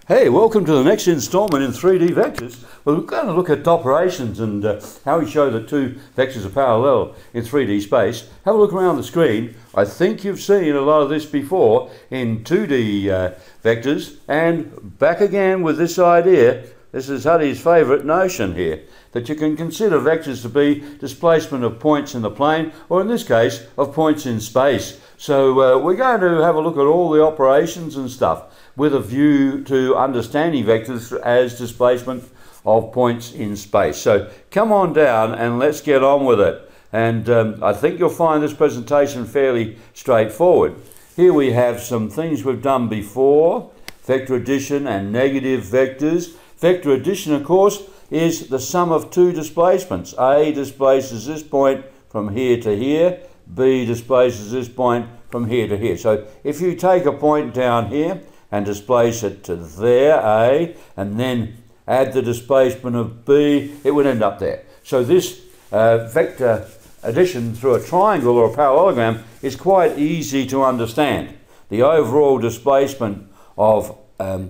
Hey, welcome to the next instalment in 3D vectors. We're going to look at operations and how we show that two vectors are parallel in 3D space. Have a look around the screen. I think you've seen a lot of this before in 2D vectors, and back again with this idea. This is Huddy's favourite notion here, that you can consider vectors to be displacement of points in the plane, or in this case, of points in space. So we're going to have a look at all the operations and stuff with a view to understanding vectors as displacement of points in space. So come on down and let's get on with it. And I think you'll find this presentation fairly straightforward. Here we have some things we've done before, vector addition and negative vectors. Vector addition, of course, is the sum of two displacements. A displaces this point from here to here, B displaces this point from here to here. So if you take a point down here and displace it to there, A, and then add the displacement of B, it would end up there. So this vector addition through a triangle or a parallelogram is quite easy to understand. The overall displacement of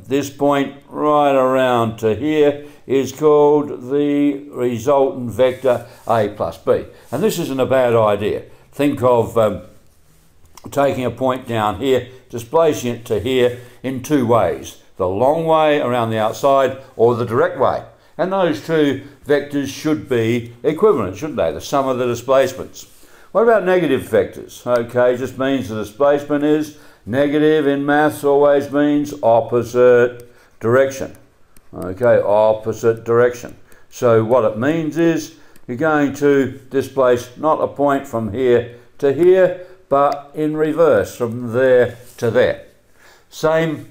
this point right around to here is called the resultant vector A plus B. And this isn't a bad idea. Think of taking a point down here, displacing it to here in two ways. The long way around the outside or the direct way. And those two vectors should be equivalent, shouldn't they? The sum of the displacements. What about negative vectors? Okay, just means the displacement is negative. In maths always means opposite direction. Okay, opposite direction. So what it means is you're going to displace not a point from here to here, but in reverse, from there to there. Same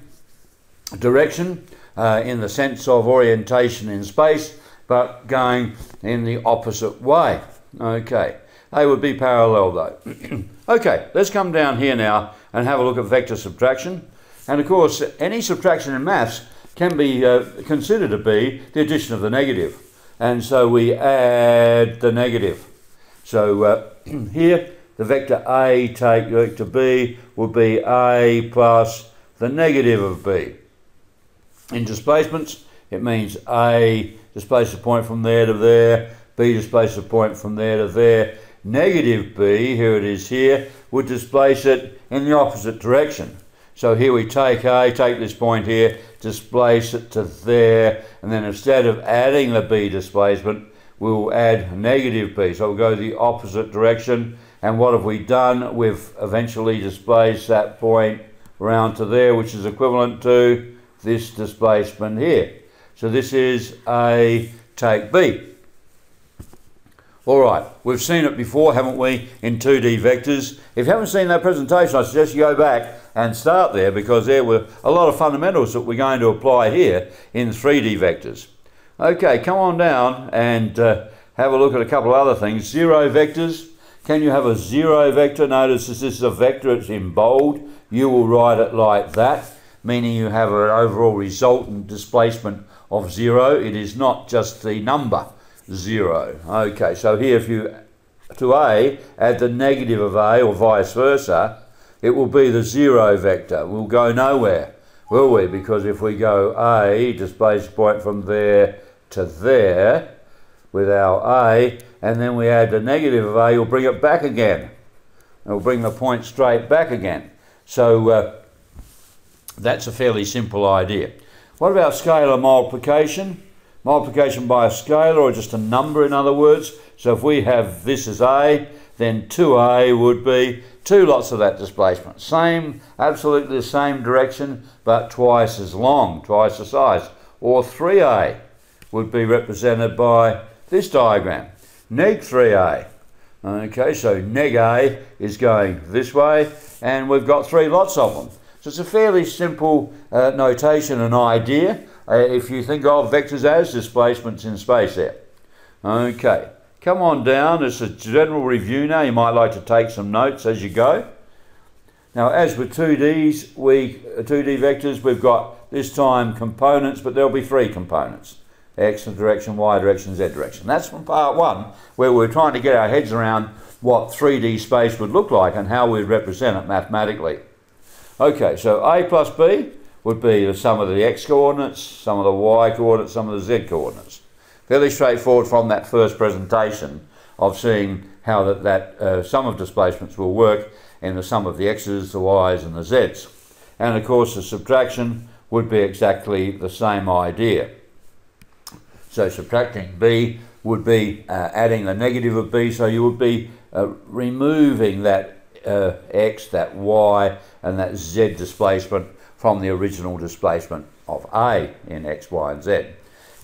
direction in the sense of orientation in space, but going in the opposite way. Okay, they would be parallel though. Okay, let's come down here now and have a look at vector subtraction. And of course, any subtraction in maths can be considered to be the addition of the negative. And so we add the negative. So here, the vector A take vector B will be A plus the negative of B. In displacements, it means A displaces a point from there to there, B displaces a point from there to there. Negative B, here it is here, would displace it in the opposite direction. So here we take A, take this point here, displace it to there, and then instead of adding the B displacement, we'll add negative B. So we'll go the opposite direction. And what have we done? We've eventually displaced that point around to there, which is equivalent to this displacement here. So this is A take B. All right, we've seen it before, haven't we, in 2D vectors. If you haven't seen that presentation, I suggest you go back and start there, because there were a lot of fundamentals that we're going to apply here in 3D vectors. Okay, come on down and have a look at a couple of other things. Zero vectors. Can you have a zero vector? Notice this is a vector, it's in bold. You will write it like that, meaning you have an overall resultant displacement of zero. It is not just the number zero. Okay, so here if you to A add the negative of A or vice versa, it will be the zero vector. We'll go nowhere, will we? Because if we go A, displace point from there to there with our A, and then we add the negative of A, you'll bring it back again. It'll bring the point straight back again. So that's a fairly simple idea. What about scalar multiplication? Multiplication by a scalar, or just a number in other words. So if we have this as A, then 2A would be two lots of that displacement. Same, absolutely the same direction, but twice as long, twice the size. Or 3A would be represented by this diagram. Neg 3A. Okay, so neg A is going this way, and we've got three lots of them. So it's a fairly simple notation and idea if you think of vectors as displacements in space there. Okay, come on down. It's a general review now. You might like to take some notes as you go. Now, as with 2D vectors, we've got this time components, but there'll be three components. X direction, Y direction, Z direction. That's from part one, where we're trying to get our heads around what 3D space would look like and how we'd represent it mathematically. Okay, so A plus B would be the sum of the x coordinates, sum of the y coordinates, sum of the z coordinates. Fairly straightforward from that first presentation of seeing how that sum of displacements will work in the sum of the x's, the y's and the z's. And of course the subtraction would be exactly the same idea. So subtracting b would be adding the negative of b, so you would be removing that x, that y and that z displacement from the original displacement of a in x, y and z.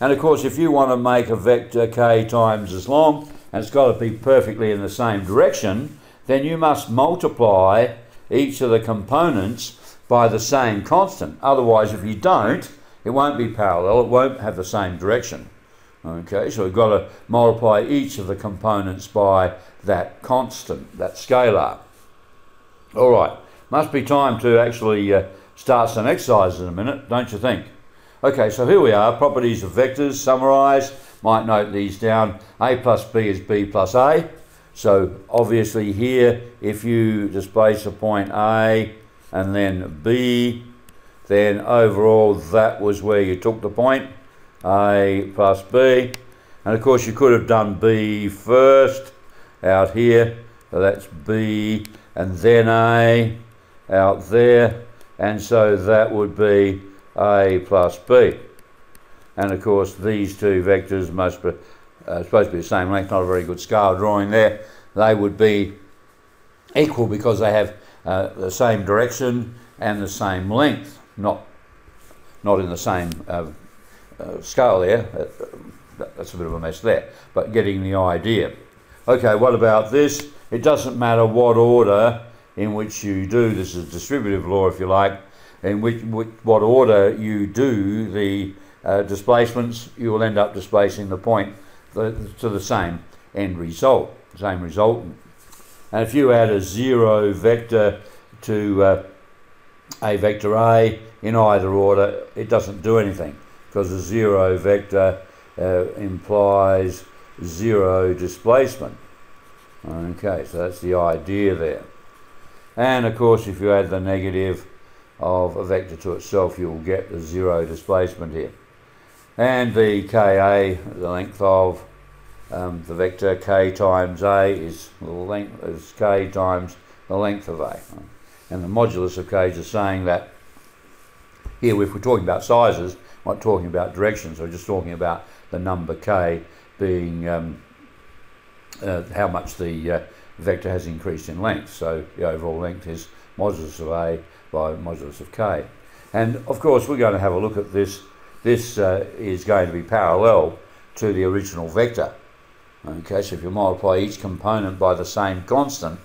And of course if you want to make a vector k times as long, and it's got to be perfectly in the same direction, then you must multiply each of the components by the same constant. Otherwise, if you don't, it won't be parallel, it won't have the same direction. Okay, so we've got to multiply each of the components by that constant, that scalar. All right, must be time to actually start some exercises in a minute, don't you think? Okay, so here we are, properties of vectors summarised. Might note these down. A plus b is b plus a. So obviously here, if you displace a point A and then B, then overall that was where you took the point, A plus B. And of course you could have done B first out here, so that's B, and then A out there, and so that would be A plus B. And of course these two vectors must be supposed to be the same length, not a very good scale drawing there. They would be equal because they have the same direction and the same length, not in the same scale there. That's a bit of a mess there, but getting the idea. Okay, what about this? It doesn't matter what order in which you do, this is distributive law if you like, in what order you do the displacements, you will end up displacing the point to the same end result, same resultant. And if you add a 0 vector to a vector A in either order, it doesn't do anything because the 0 vector implies 0 displacement. Okay, so that's the idea there. And of course if you add the negative of a vector to itself, you'll get the 0 displacement here. And the Ka, the length of the vector k times a is k times the length of a. And the modulus of k is just saying that here, if we're talking about sizes, we're not talking about directions, we're just talking about the number k being how much the vector has increased in length. So the overall length is modulus of a by modulus of k. And of course we're going to have a look at this. This is going to be parallel to the original vector. Okay, so if you multiply each component by the same constant,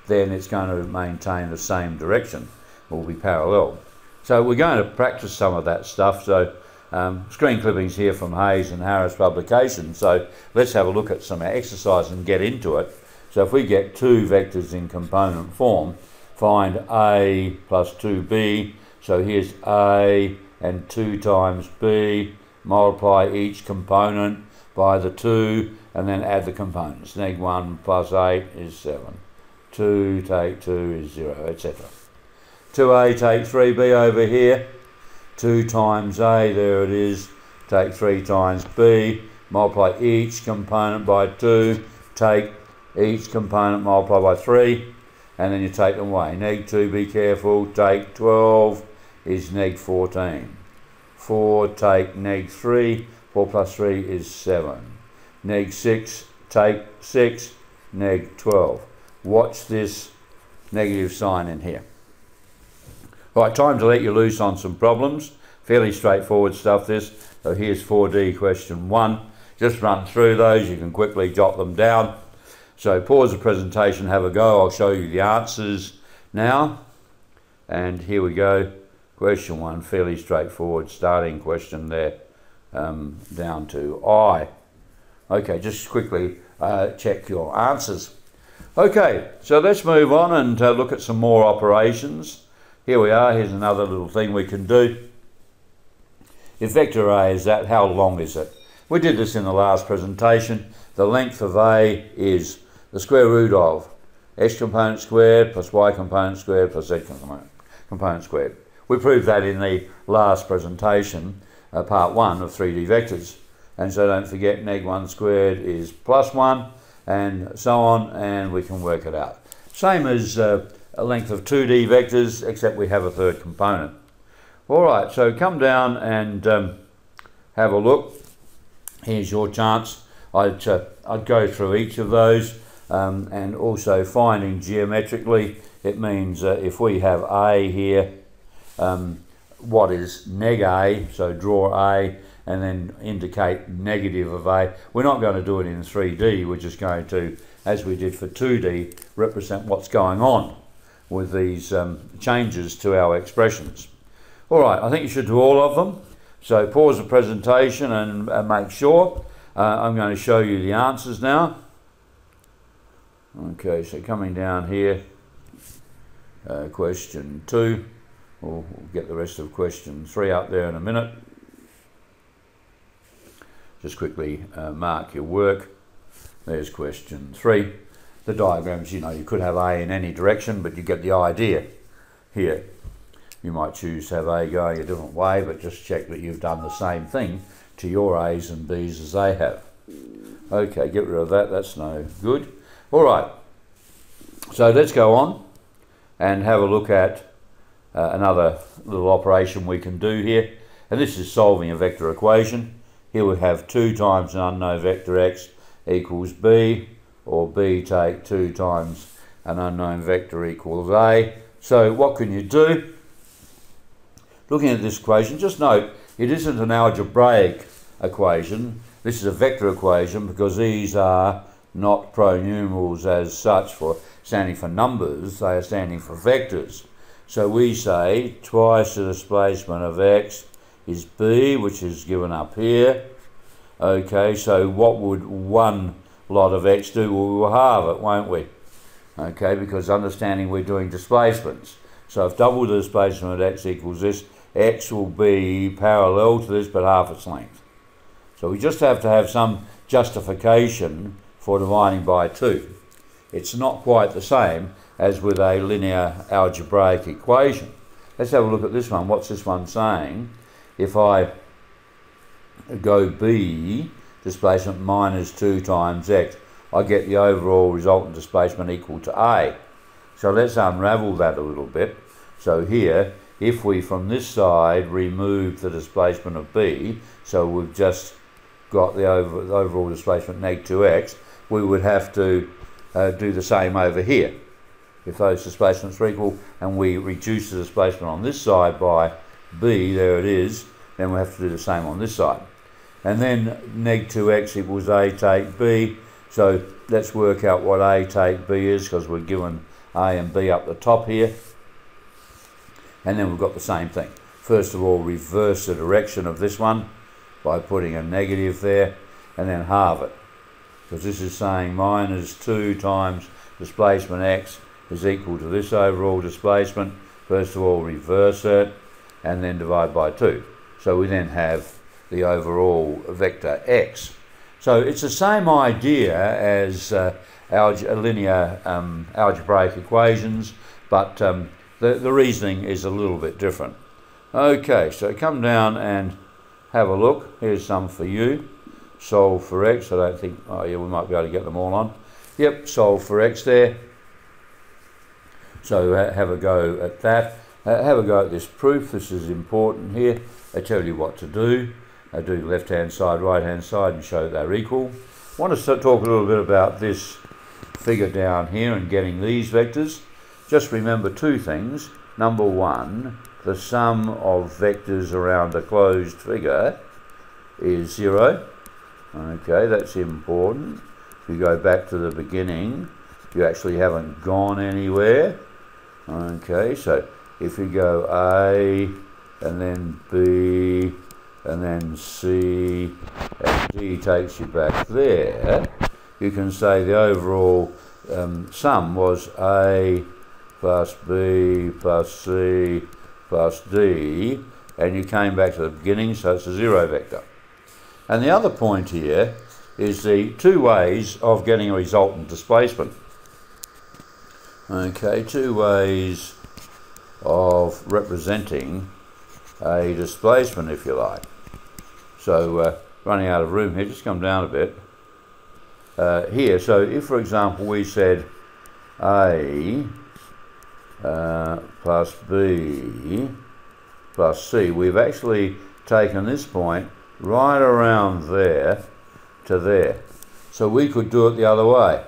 then it's going to maintain the same direction, will be parallel. So we're going to practice some of that stuff. So screen clippings here from Hayes and Harris publications. So let's have a look at some exercise and get into it. So if we get two vectors in component form, find A plus 2B. So here's A and 2 times B, multiply each component by the 2 and then add the components. Neg 1 plus 8 is 7. 2 take 2 is 0, etc. 2A take 3B over here. 2 times A, there it is, take 3 times B, multiply each component by 2, take each component, multiply by 3, and then you take them away. Neg 2, be careful, take 12 is neg 14. 4 take neg 3, 4 plus 3 is 7. Neg 6 take 6, neg 12. Watch this negative sign in here. Right, time to let you loose on some problems. Fairly straightforward stuff this. So here's 4D question 1. Just run through those, you can quickly jot them down. So pause the presentation, have a go. I'll show you the answers now. And here we go. Question 1, fairly straightforward starting question there, down to I. Okay, just quickly check your answers. Okay, so let's move on and look at some more operations. Here we are, here's another little thing we can do. If vector A is that, how long is it? We did this in the last presentation. The length of A is the square root of x component squared plus y component squared plus z component squared. We proved that in the last presentation, part 1 of 3D vectors. And so don't forget, neg1 squared is +1, and so on, and we can work it out. Same as a length of 2D vectors, except we have a third component. All right, so come down and have a look. Here's your chance. I'd go through each of those, and also finding geometrically, it means if we have A here, what is neg A, so draw A, and then indicate negative of A. We're not going to do it in 3D, we're just going to, as we did for 2D, represent what's going on with these changes to our expressions. All right, I think you should do all of them. So pause the presentation and make sure. I'm going to show you the answers now. Okay, so coming down here, question 2. We'll get the rest of question 3 up there in a minute. Just quickly mark your work. There's question 3. The diagrams, you know, you could have A in any direction, but you get the idea here. You might choose to have A going a different way, but just check that you've done the same thing to your A's and B's as they have. Okay, get rid of that, that's no good. All right, so let's go on and have a look at another little operation we can do here. And this is solving a vector equation. Here we have 2 times an unknown vector x equals b, or b take 2 times an unknown vector equals a. So what can you do? Looking at this equation, just note it isn't an algebraic equation. This is a vector equation because these are not pronumerals as such for standing for numbers, they are standing for vectors. So we say twice the displacement of x is b, which is given up here. Okay, so what would one lot of x do? Well, we'll halve it, won't we? Okay, because understanding we're doing displacements. So if double the displacement of x equals this, x will be parallel to this but half its length. So we just have to have some justification for dividing by 2. It's not quite the same as with a linear algebraic equation. Let's have a look at this one. What's this one saying? If I go b, displacement minus 2 times x, I get the overall resultant displacement equal to a. So let's unravel that a little bit. So here, if we from this side remove the displacement of b, so we've just got the overall displacement neg 2x, we would have to do the same over here. If those displacements are equal and we reduce the displacement on this side by b, there it is, then we have to do the same on this side. And then neg 2x equals a take b, so let's work out what a take b is because we're given a and b up the top here. And then we've got the same thing. First of all, reverse the direction of this one by putting a negative there, and then halve it. Because this is saying minus 2 times displacement x is equal to this overall displacement. First of all, reverse it, and then divide by 2. So we then have the overall vector x. So it's the same idea as linear algebraic equations, but the reasoning is a little bit different. Okay, so come down and have a look. Here's some for you. Solve for x. I don't think, oh yeah, we might be able to get them all on. Yep, solve for x there. So have a go at that. Have a go at this proof. This is important here. I tell you what to do. I do left hand side, right hand side, and show they're equal. I want to talk a little bit about this figure down here and getting these vectors. Just remember 2 things. Number 1, the sum of vectors around a closed figure is 0. Okay, that's important. If you go back to the beginning, you actually haven't gone anywhere. Okay, so if you go A, and then B, and then C, and D takes you back there, you can say the overall sum was A plus B plus C plus D, and you came back to the beginning, so it's a 0 vector. And the other point here is the 2 ways of getting a resultant displacement. Okay, 2 ways of representing a displacement, if you like. So running out of room here, just come down a bit. Here, so if for example we said A plus B plus C, we've actually taken this point right around there to there. So we could do it the other way.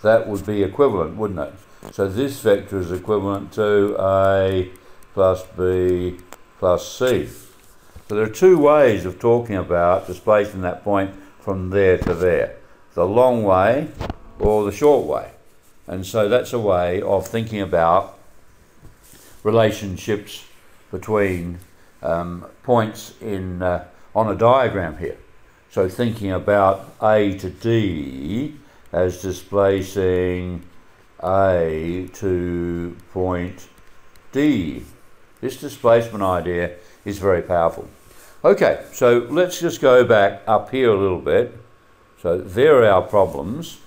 That would be equivalent, wouldn't it? So this vector is equivalent to A plus B plus C. So there are two ways of talking about displacing that point from there to there. The long way or the short way. And so that's a way of thinking about relationships between points in on a diagram here. So thinking about A to D as displacing A to point D. This displacement idea is very powerful. Okay, so let's just go back up here a little bit. So there are our problems,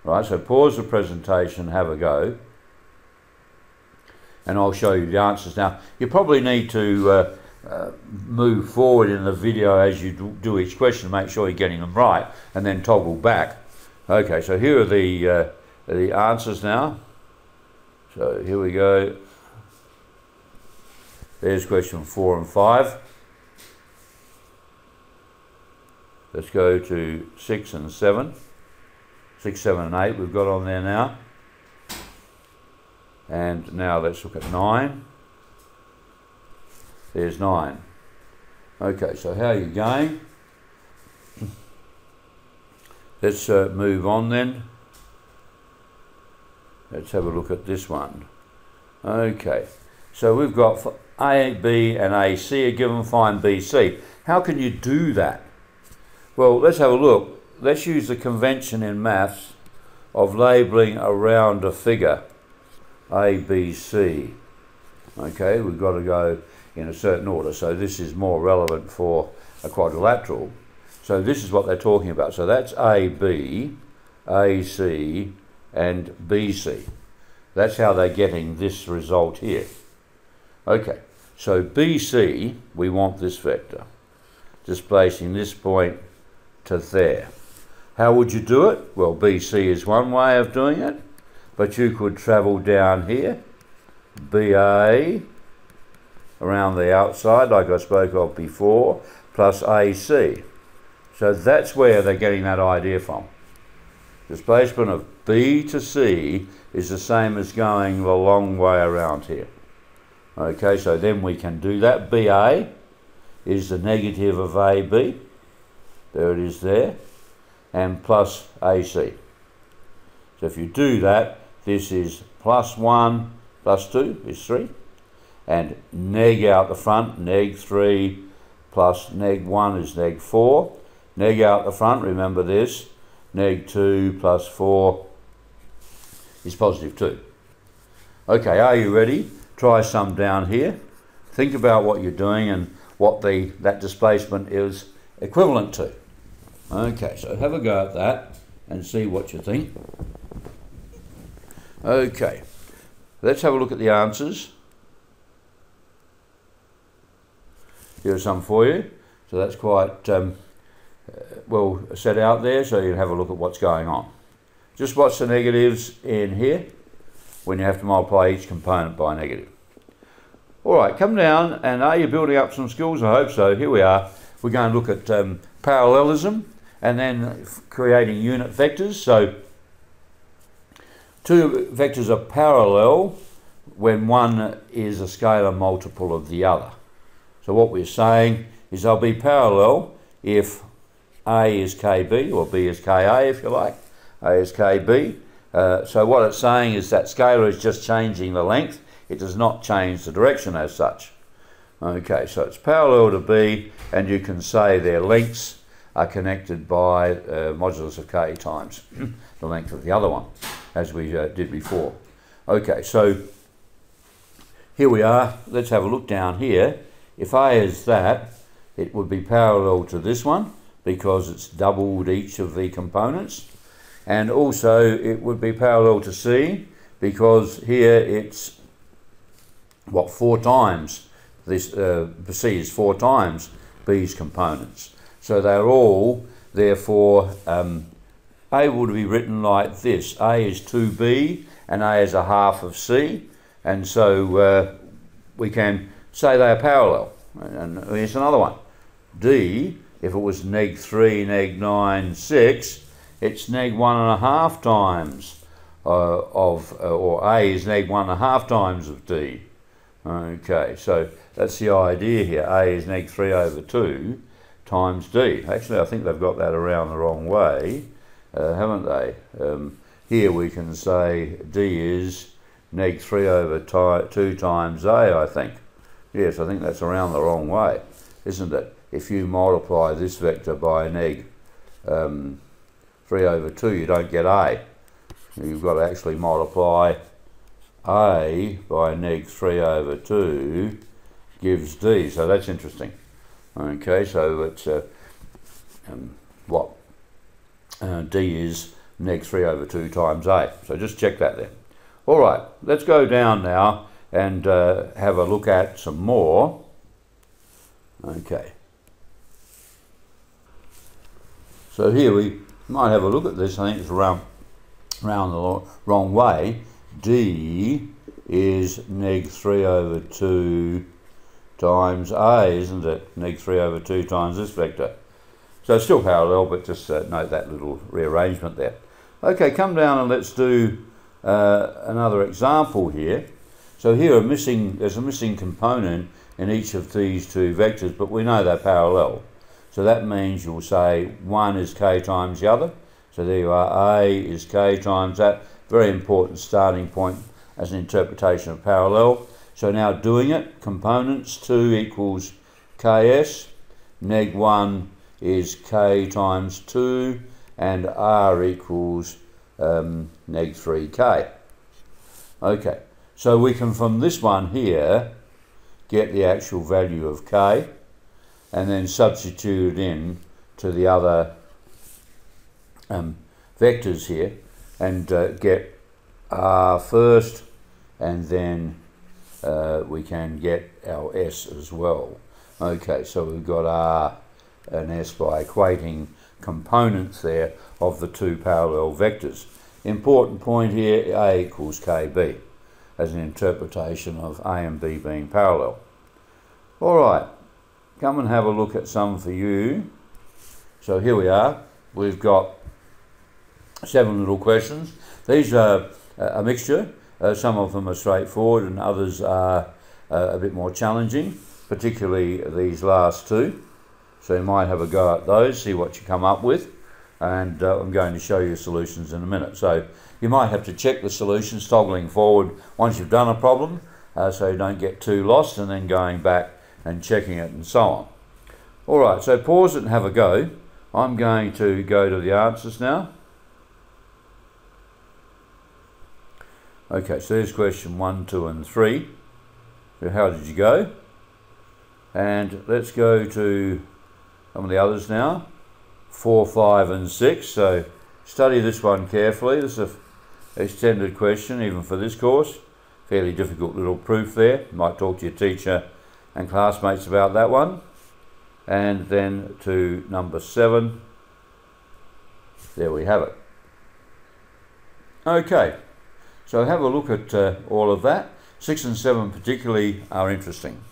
right? So pause the presentation, have a go, and I'll show you the answers. Now, you probably need to move forward in the video as you do each question to make sure you're getting them right, and then toggle back. Okay, so here are the answers now. So here we go. There's question 4 and 5. Let's go to 6 and 7. 6, 7 and 8 we've got on there now. And now let's look at 9. There's 9. Okay, so how are you going? Let's move on then. Let's have a look at this one. Okay, so we've got A, B and AC are given, find BC. How can you do that? Well, let's have a look. Let's use the convention in maths of labelling around a figure, A, B, C. Okay, we've got to go in a certain order. So this is more relevant for a quadrilateral. So this is what they're talking about. So that's AB, AC, and BC. That's how they're getting this result here. Okay, so BC, we want this vector, displacing this point to there. How would you do it? Well, BC is one way of doing it, but you could travel down here, BA, around the outside, like I spoke of before, plus AC. So that's where they're getting that idea from. Displacement of B to C is the same as going the long way around here. Okay, so then we can do that. BA is the negative of AB. There it is there. And plus AC. So if you do that, this is plus 1 plus 2 is 3. And neg out the front, neg 3 plus neg 1 is neg 4. Neg out the front, remember this, neg 2 plus 4 is positive 2. Okay, are you ready? Try some down here. Think about what you're doing and what that displacement is equivalent to. Okay, so have a go at that and see what you think. Okay, let's have a look at the answers. Here are some for you. So that's quite well set out there, so you can have a look at what's going on. Just watch the negatives in here when you have to multiply each component by a negative. All right, come down, and are you building up some skills? I hope so. Here we are. We're going to look at parallelism and then creating unit vectors. So two vectors are parallel when one is a scalar multiple of the other. So what we're saying is they'll be parallel if A is KB, or B is KA if you like. A is KB. So what it's saying is that scalar is just changing the length. It does not change the direction as such. Okay, so it's parallel to B, and you can say their lengths are connected by modulus of K times the length of the other one, as we did before. Okay, so here we are. Let's have a look down here. If A is that, it would be parallel to this one because it's doubled each of the components. And also it would be parallel to C because here it's what 4 times this C is 4 times B's components. So they're all therefore able to be written like this. A is 2B and A is a half of C, and so we can say they are parallel. And here's another one. D, if it was neg 3, neg 9, 6, it's neg 1.5 times or A is neg 1.5 times of D. Okay, so that's the idea here. A is neg 3 over 2 times D. Actually, I think they've got that around the wrong way, haven't they? Here we can say D is neg 3 over 2 times A, I think. Yes, I think that's around the wrong way, isn't it? If you multiply this vector by neg 3 over 2, you don't get A. You've got to actually multiply A by neg 3 over 2 gives D. So that's interesting. Okay, so it's what D is neg 3 over 2 times A. So just check that there. All right, let's go down now and have a look at some more. Okay. So here we might have a look at this. I think it's around the wrong way. D is neg 3 over 2 times A, isn't it? Neg 3 over 2 times this vector. So it's still parallel, but just note that little rearrangement there. Okay, come down and let's do another example here. So here there's a missing component in each of these two vectors, but we know they're parallel. So that means you'll say one is k times the other. So there you are, A is k times that. Very important starting point as an interpretation of parallel. So now doing it, components 2 equals ks, neg 1 is k times 2, and r equals neg 3k. Okay, so we can from this one here get the actual value of k and then substitute it in to the other vectors here and get r first, and then we can get our s as well. Okay, so we've got r and s by equating components there of the two parallel vectors. Important point here, A equals KB as an interpretation of A and B being parallel. All right, come and have a look at some for you. So here we are. We've got 7 little questions. These are a mixture. Some of them are straightforward and others are a bit more challenging, particularly these last 2. So you might have a go at those, see what you come up with, and I'm going to show you solutions in a minute. So you might have to check the solutions, toggling forward once you've done a problem, so you don't get too lost, and then going back and checking it and so on. All right, so pause it and have a go. I'm going to go to the answers now. Okay, so there's question 1, 2 and 3. So how did you go? And let's go to some of the others now. 4, 5 and 6. So study this one carefully. This is an extended question even for this course. Fairly difficult little proof there. You might talk to your teacher and classmates about that one. And then to number 7. There we have it. Okay. So have a look at all of that. 6 and 7 particularly are interesting.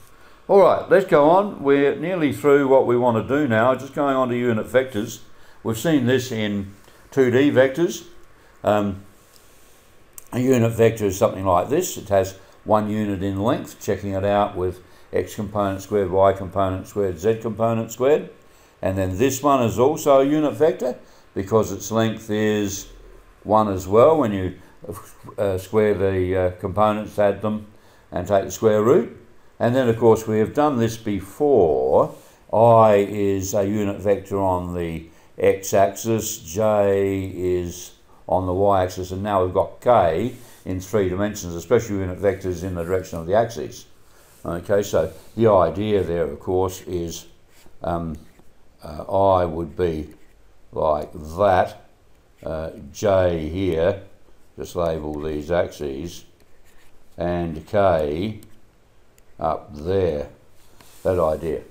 All right, let's go on. We're nearly through what we want to do now. Just going on to unit vectors. We've seen this in 2D vectors. A unit vector is something like this. It has 1 unit in length, checking it out with x component squared, y component squared, z component squared. And then this one is also a unit vector because its length is 1 as well when you square the components, add them and take the square root. And then of course we have done this before. I is a unit vector on the x-axis, j is on the y-axis, and now we've got k in 3 dimensions, especially unit vectors in the direction of the axes. Okay, so the idea there of course is I would be like that, j here, just label these axes, and k up there. That idea.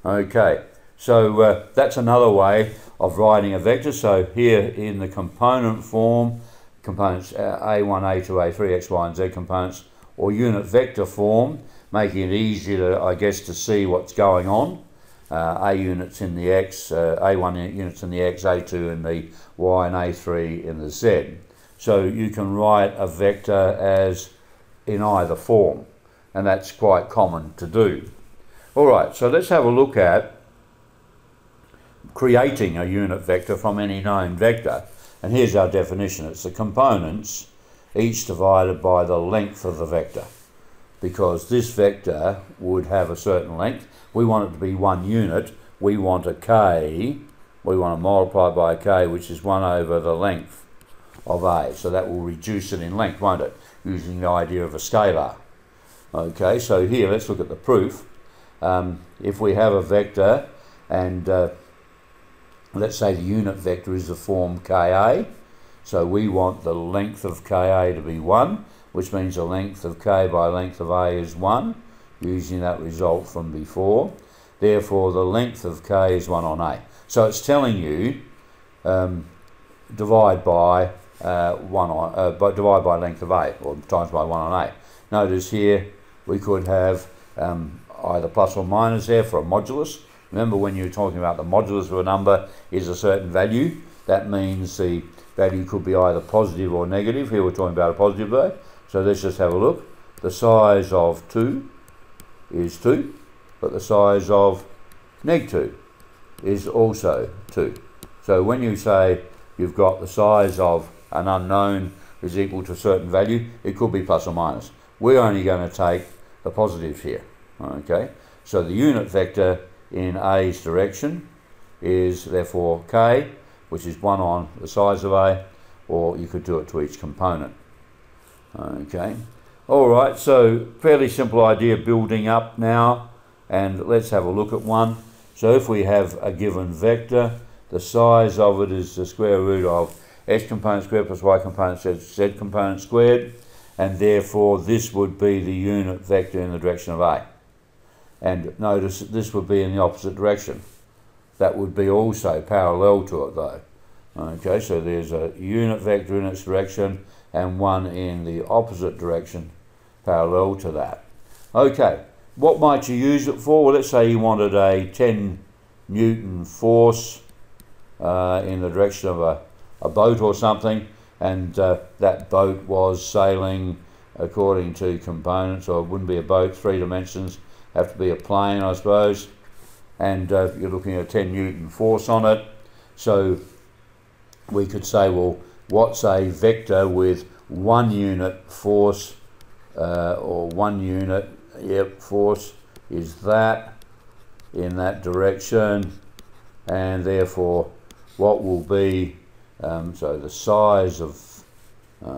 Okay, so that's another way of writing a vector. So here in the component form, components A1, A2, A3, X, Y and Z components, or unit vector form, making it easier, I guess, to see what's going on. A units in the X, A1 units in the X, A2 in the Y and A3 in the Z. So you can write a vector as in either form, and that's quite common to do. Alright, so let's have a look at creating a unit vector from any known vector. And here's our definition. It's the components each divided by the length of the vector, because this vector would have a certain length. We want it to be 1 unit. We want a k. We want to multiply by a k, which is 1 over the length of A. So that will reduce it in length, won't it? Using the idea of a scalar. Okay, so here let's look at the proof. If we have a vector and let's say the unit vector is the form Ka, so we want the length of Ka to be 1, which means the length of K by length of A is 1, using that result from before. Therefore, the length of K is 1 on A. So it's telling you divide by divide by length of A, or times by 1 on A. Notice here we could have either plus or minus there for a modulus. Remember, when you're talking about the modulus of a number is a certain value, that means the value could be either positive or negative. Here we're talking about a positive though. So let's just have a look. The size of 2 is 2, but the size of -2 is also 2. So when you say you've got the size of an unknown is equal to a certain value, it could be plus or minus. We're only going to take the positives here. Okay, so the unit vector in A's direction is therefore K, which is 1 on the size of A, or you could do it to each component. Okay, alright, so fairly simple idea building up now, and let's have a look at one. So if we have a given vector, the size of it is the square root of x component squared plus y component z component squared, and therefore this would be the unit vector in the direction of A. And notice that this would be in the opposite direction. That would be also parallel to it though. Okay, so there's a unit vector in its direction and one in the opposite direction parallel to that. Okay, what might you use it for? Well, let's say you wanted a 10 Newton force in the direction of a boat or something, and that boat was sailing according to components, or it wouldn't be a boat, 3 dimensions, have to be a plane, I suppose, and you're looking at a 10 Newton force on it. So we could say, well, what's a vector with 1 unit force, or 1 unit force is that in that direction, and therefore what will be, so the size of,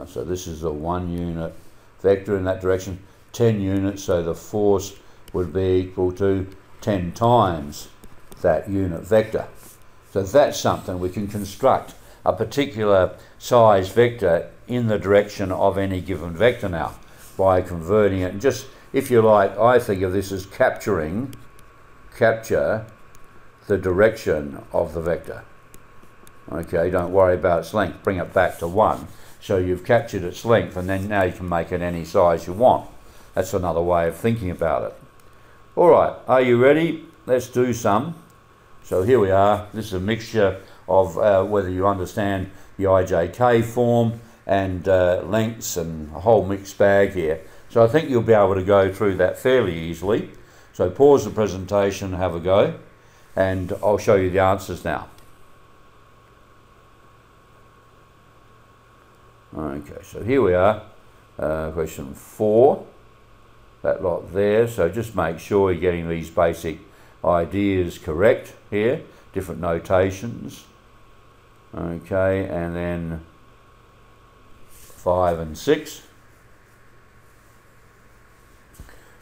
so this is a 1 unit vector in that direction, 10 units, so the force would be equal to 10 times that unit vector. So that's something we can construct, a particular size vector in the direction of any given vector now, by converting it. And just, if you like, I think of this as capture the direction of the vector. Okay, don't worry about its length, bring it back to 1. So you've captured its length, and then now you can make it any size you want. That's another way of thinking about it. Alright, are you ready? Let's do some. So here we are. This is a mixture of whether you understand the IJK form and lengths and a whole mixed bag here. So I think you'll be able to go through that fairly easily. So pause the presentation, have a go, and I'll show you the answers now. Okay, so here we are, question 4, that lot there. So just make sure you're getting these basic ideas correct here, different notations. Okay, and then 5 and 6.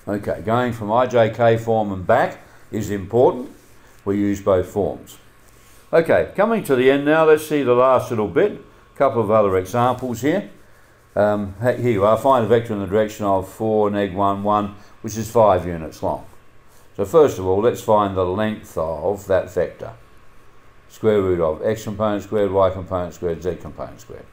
Okay, going from IJK form and back is important. We use both forms. Okay, coming to the end now, let's see the last little bit. A couple of other examples here. Here you are, find a vector in the direction of 4, neg 1, 1, which is 5 units long. So first of all, let's find the length of that vector. Square root of x component squared, y component squared, z component squared.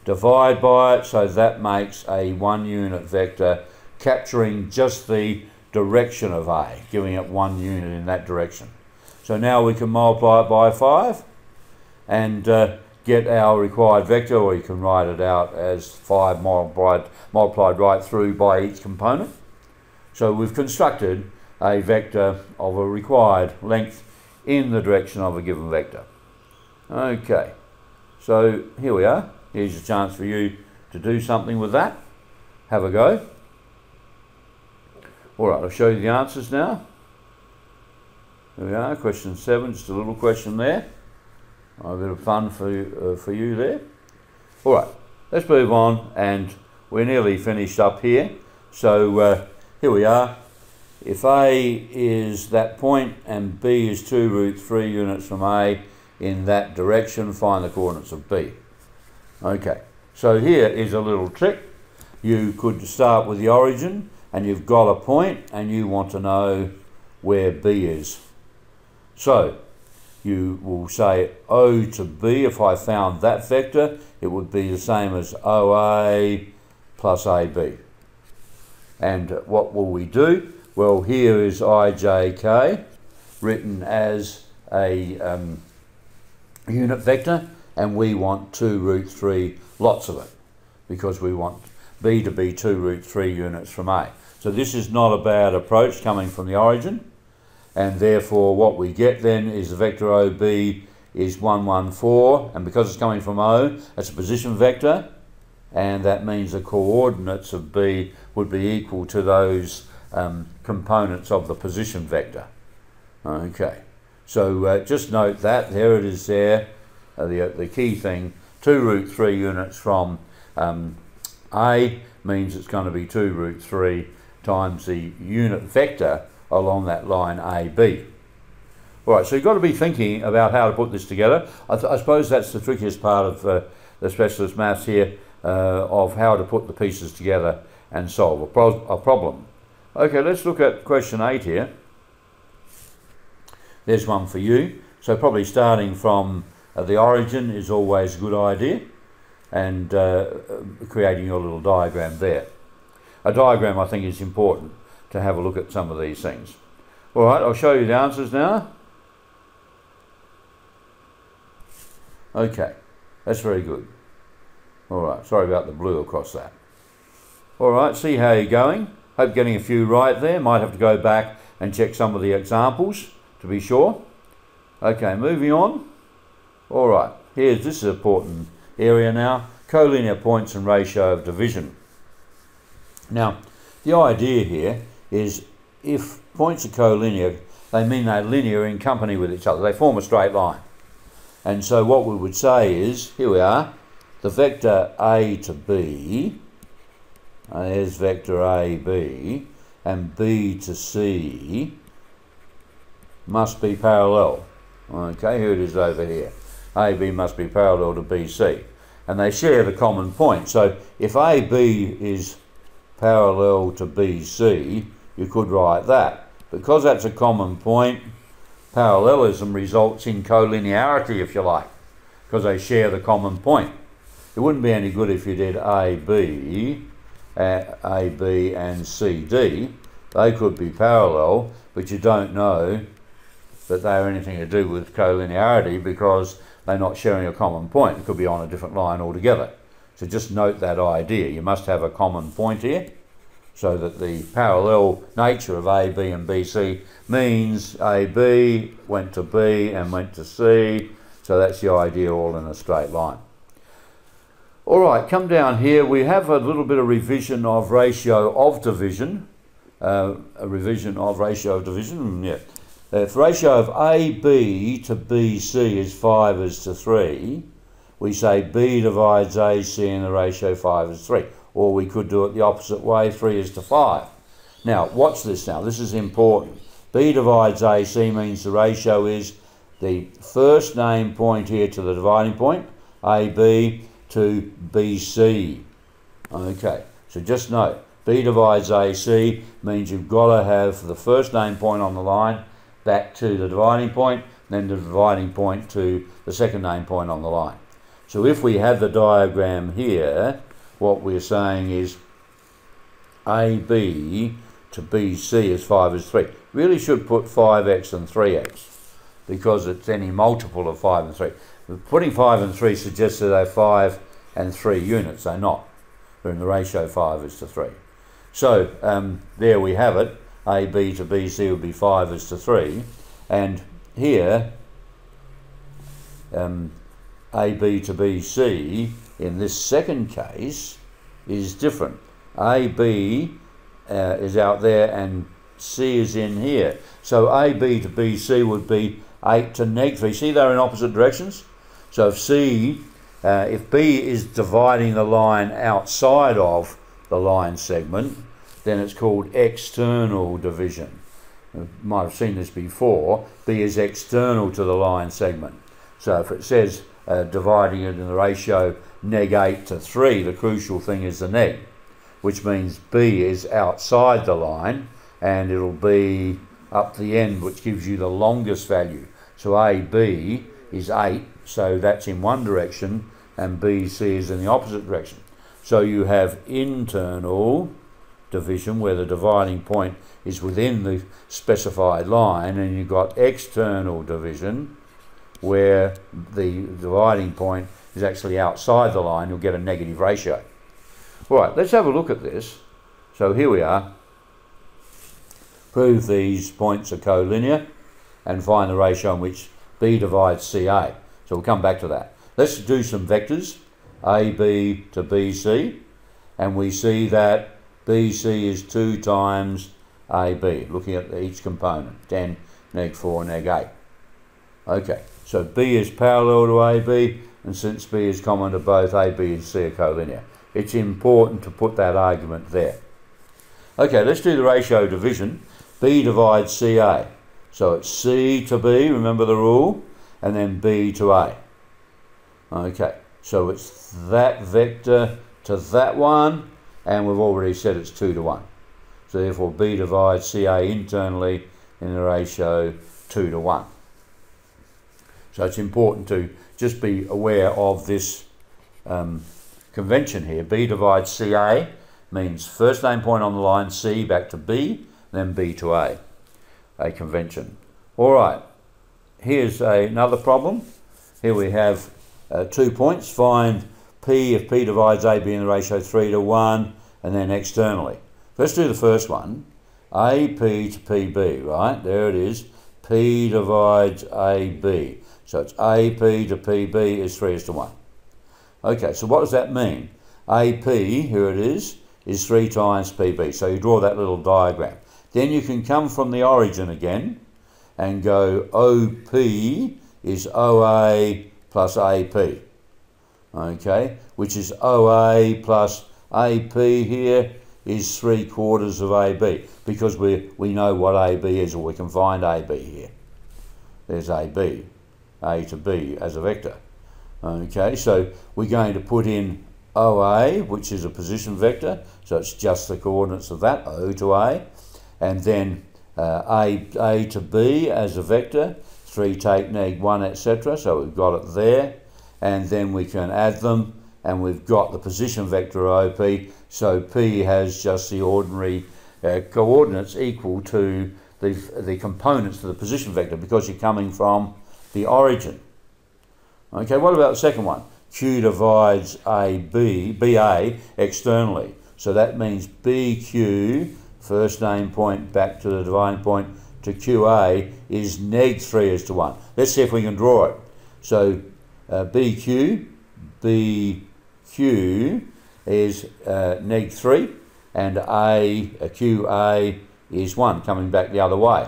Divide by it, so that makes a 1 unit vector capturing just the direction of A, giving it 1 unit in that direction. So now we can multiply it by 5 and get our required vector, or you can write it out as 5 multiplied right through by each component. So we've constructed a vector of a required length in the direction of a given vector. Okay, so here we are. Here's a chance for you to do something with that. Have a go. All right, I'll show you the answers now. There we are, question 7, just a little question there. A bit of fun for you there. All right, let's move on, and we're nearly finished up here. So here we are. If A is that point and B is 2 root 3 units from A in that direction, find the coordinates of B. Okay, so here is a little trick. You could start with the origin, and you've got a point, and you want to know where B is. So you will say O to B. If I found that vector, it would be the same as OA plus AB. And what will we do? Well, here is IJK written as a unit vector, and we want 2 root 3 lots of it, because we want B to be 2 root 3 units from A. So this is not a bad approach coming from the origin, and therefore what we get then is the vector OB is 1, 1, 4, and because it's coming from O, it's a position vector, and that means the coordinates of B would be equal to those components of the position vector. Okay, so just note that, there it is there, the key thing, 2 root 3 units from A means it's going to be 2 root 3 times the unit vector along that line AB. All right, so you've got to be thinking about how to put this together. I suppose that's the trickiest part of the specialist maths here, of how to put the pieces together and solve a problem. Okay, let's look at question 8 here. There's one for you. So probably starting from the origin is always a good idea, and creating your little diagram there. A diagram, I think, is important to have a look at some of these things. All right, I'll show you the answers now. Okay, that's very good. All right, sorry about the blue across that. All right, see how you're going. Hope getting a few right there. Might have to go back and check some of the examples to be sure. Okay, moving on. All right, this is an important area now. Collinear points and ratio of division. Now, the idea here is if points are collinear, they mean they're linear in company with each other. They form a straight line. And so what we would say is, here we are, the vector A to B, there's vector AB, and B to C must be parallel. Okay, here it is over here. AB must be parallel to BC. And they share the common point. So if AB is parallel to BC, you could write that. Because that's a common point, parallelism results in collinearity, if you like, because they share the common point. It wouldn't be any good if you did AB and CD. They could be parallel, but you don't know that they have anything to do with collinearity because they're not sharing a common point. It could be on a different line altogether. So just note that idea. You must have a common point here, so that the parallel nature of AB and BC means AB went to B and went to C. So that's the idea, all in a straight line. All right, come down here. We have a little bit of revision of ratio of division. A revision of ratio of division, yeah. If ratio of AB to BC is 5 is to 3, we say B divides AC and the ratio 5 is 3. Or we could do it the opposite way, 3 is to 5. Now, watch this now. This is important. B divides AC means the ratio is the first name point here to the dividing point, AB, to BC. Okay, so just note, B divides AC means you've got to have the first name point on the line back to the dividing point, then the dividing point to the second name point on the line. So if we have the diagram here, what we're saying is AB to BC is 5 is 3. Really should put 5x and 3x because it's any multiple of 5 and 3. Putting 5 and 3 suggests that they're 5 and 3 units. They're not. They're in the ratio 5 is to 3. So there we have it. AB to BC would be 5 is to 3. And here, AB to BC in this second case is different. AB is out there and C is in here. So AB to BC would be 8 to negative 3. See, they're in opposite directions. So if B is dividing the line outside of the line segment, then it's called external division. You might have seen this before. B is external to the line segment. So if it says dividing it in the ratio -8 to 3, the crucial thing is the neg, which means B is outside the line and it'll be up the end, which gives you the longest value. So AB is 8, so that's in one direction, and BC is in the opposite direction. So you have internal division where the dividing point is within the specified line, and you've got external division where the dividing point is actually outside the line. You'll get a negative ratio. All right, let's have a look at this. So here we are. Prove these points are collinear and find the ratio in which B divides CA. So we'll come back to that. Let's do some vectors, AB to BC, and we see that BC is 2 times AB, looking at each component, 10, neg4, neg8. Okay, so B is parallel to AB, and since B is common to both, AB and C are collinear. It's important to put that argument there. Okay, let's do the ratio division. B divides CA. So it's C to B, remember the rule, and then B to A. Okay, so it's that vector to that one, and we've already said it's 2 to 1. So therefore B divides CA internally in the ratio 2 to 1. So it's important to just be aware of this convention here. B divides CA means first name point on the line, C back to B, then B to A convention. All right, here's another problem. Here we have 2 points. Find P if P divides AB in the ratio 3 to 1, and then externally. Let's do the first one. AP to PB, right? There it is. P divides AB. So it's AP to PB is 3 is to 1. Okay, so what does that mean? AP, here it is 3 times PB. So you draw that little diagram. Then you can come from the origin again and go OP is OA plus AP. Okay, which is OA plus AP here is 3/4 of AB, because we know what AB is, or we can find AB here. There's AB, A to B as a vector. Okay, so we're going to put in OA, which is a position vector, so it's just the coordinates of that, O to A, and then A to B as a vector, 3 take neg 1, etc. So we've got it there, and then we can add them, and we've got the position vector OP, so P has just the ordinary coordinates equal to the components of the position vector, because you're coming from the origin. Okay, what about the second one? Q divides BA externally. So that means BQ, first name point back to the dividing point to QA, is neg 3 is to 1. Let's see if we can draw it. So BQ is neg 3, and QA is 1, coming back the other way.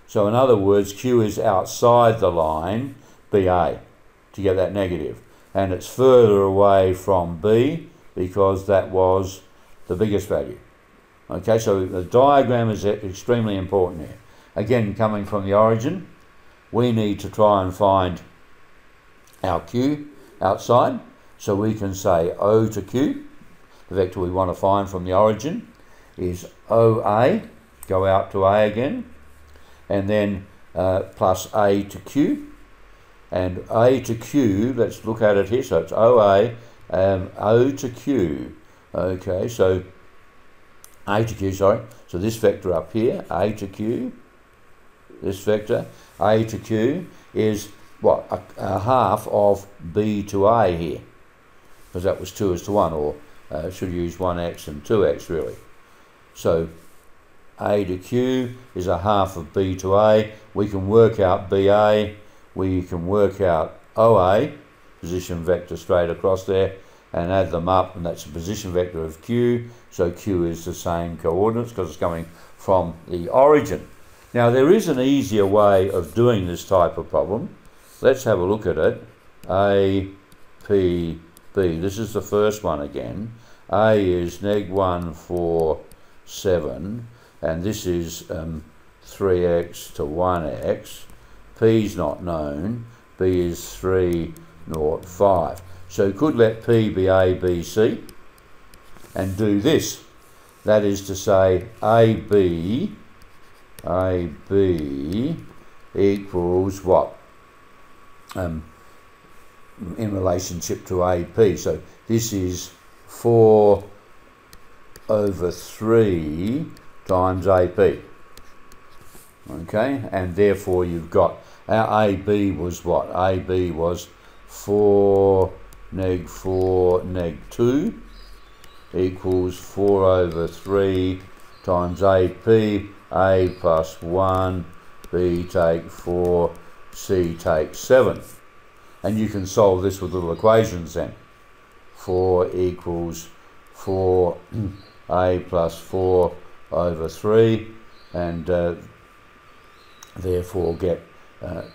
So in other words, Q is outside the line BA to get that negative, and it's further away from B because that was the biggest value. Okay, so the diagram is extremely important here. Again, coming from the origin, we need to try and find our Q outside, so we can say O to Q, the vector we want to find from the origin, is OA, go out to A again, and then plus A to Q, and A to Q, let's look at it here, so it's OA, O to Q, okay, so A to Q, sorry, so this vector up here, A to Q, this vector, A to Q is what, a half of B to A here, because that was 2 is to 1, or should use 1x and 2x really. So A to Q is a half of B to A. We can work out BA, we can work out OA, position vector straight across there, and add them up, and that's a position vector of Q, so Q is the same coordinates because it's coming from the origin. Now there is an easier way of doing this type of problem. Let's have a look at it. A, P, B. This is the first one again. A is neg1, 4, 7, and this is 3x to 1x. P is not known. B is 3, 0, 5. So you could let P be A, B, C and do this. That is to say AB equals what? In relationship to AP. So this is 4 over 3 times AP. Okay, and therefore you've got our AB was what? AB was 4 neg 2 equals 4 over 3 times AP, A plus 1, B take 4, C take 7. And you can solve this with little equations then. 4 equals 4A plus 4 over 3, and therefore get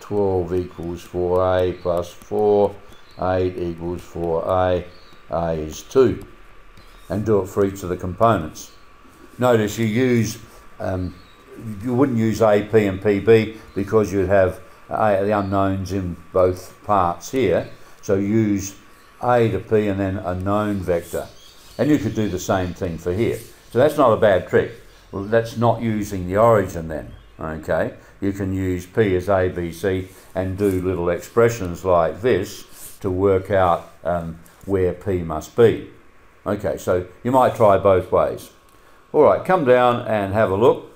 12 equals 4A plus 4, 8 equals 4A, A is 2. And do it for each of the components. Notice you use, you wouldn't use AP and PB because you'd have the unknowns in both parts here. So use A to P and then a known vector. And you could do the same thing for here. So that's not a bad trick. Well, that's not using the origin then, okay? You can use P as A, B, C and do little expressions like this to work out where P must be. Okay, so you might try both ways. All right, come down and have a look.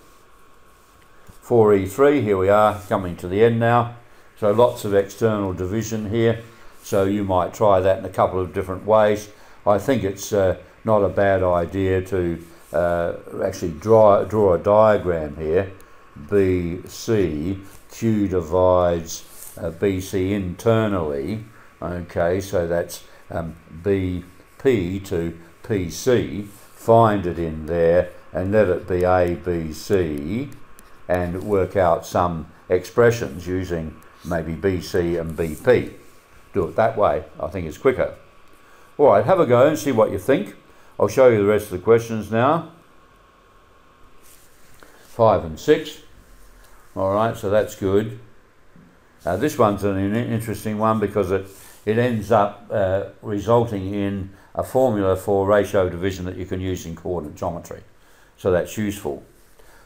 4E3, here we are, coming to the end now. So lots of external division here. So you might try that in a couple of different ways. I think it's not a bad idea to actually draw a diagram here. BC, Q divides BC internally. Okay, so that's BP to PC. Find it in there and let it be ABC and work out some expressions using maybe BC and BP. Do it that way, I think it's quicker. All right, have a go and see what you think. I'll show you the rest of the questions now. 5 and 6. All right, so that's good. This one's an interesting one because it ends up resulting in a formula for ratio division that you can use in coordinate geometry. So that's useful.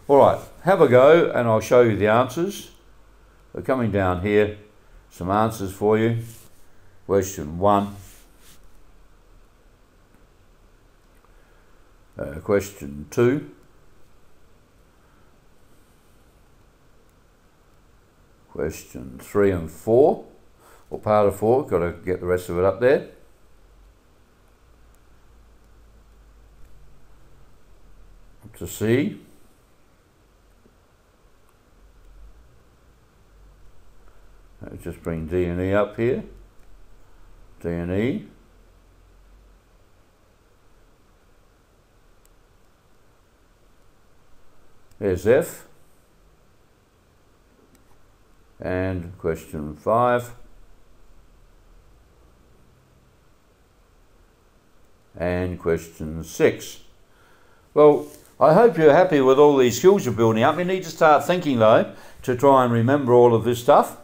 All right, have a go and I'll show you the answers. We're coming down here, some answers for you. Question 1. Question 2. Question 3 and 4, or part of 4, got to get the rest of it up there. To C. Just bring D and E up here. D and E. There's F. And question 5. And question 6. Well, I hope you're happy with all these skills you're building up. You need to start thinking though to try and remember all of this stuff.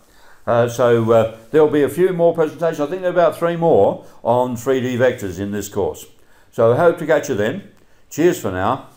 There'll be a few more presentations. I think there are about 3 more on 3D vectors in this course. So I hope to catch you then. Cheers for now.